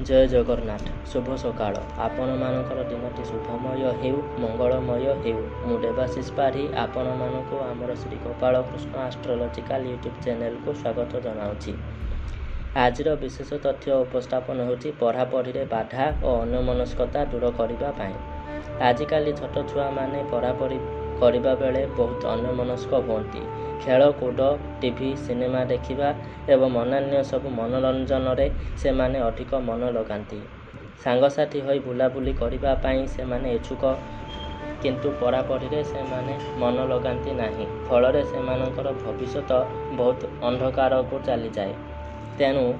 जय जगन्नाथ शुभ सकाळ आपण मानकर दिनटी शुभमय हेउ मंगलमय हेउ मु देवाशीष पाढ़ी आपण मानक आमर Shri Gopal Krishna astrological YouTube channel को स्वागत जनाऊँगी। आज विशेष तथ्य उपस्थापन होची पढ़ापढ़ी रे बाधा और अन्यमनस्कता दूर करने। आजिकाली छोट छुआ माने पढ़ापढ़ी करने बेले बहुत अन्यमनस्क होती। खेल कूद टीवी सिनेमा देखा एवं अन्य सब मनोरंजन से माने अधिक मन लगाती। सांगसाथी होई बुलाबुली करने से माने इच्छुक किंतु पढ़ापढ़ी से माने मन लगाती नहीं। फल से मानकर भविष्य बहुत अंधकार को चली जाए। तेणु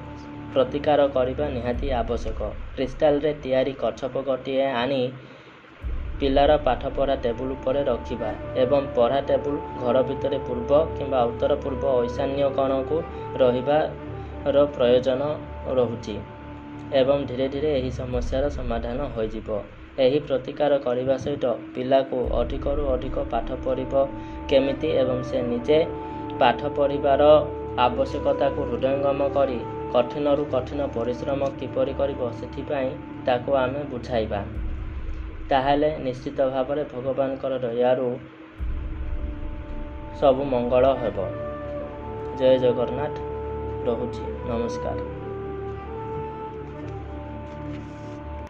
प्रतिकार करने निहाती आवश्यक। क्रिस्टाल रे तैयारी कच्छप गोटे आनी पिलार पाठपढ़ा टेबुल पर रखिबा एवं पढ़ा टेबुल घर भितर पूर्व किंबा उत्तर पूर्व ईशान्य कोण को रहिबार प्रयोजन रहुची एवं धीरे धीरे यही समस्यार समाधान हो जिवो। एही प्रतिकार करने सहित पिला को अधिक रु अधिक पाठ पढ़िबो केमिति एवं से निजे पाठ पढ़िबार आवश्यकता को हृदयंगम करी कठिन रु कठिन परिश्रम किपरि करिबो सेथिपाई ताको आमे बुझाइबा। ताहले निश्चित भाव में भगवान दयारू सब मंगल हेब। जय जगन्नाथ रहुची नमस्कार।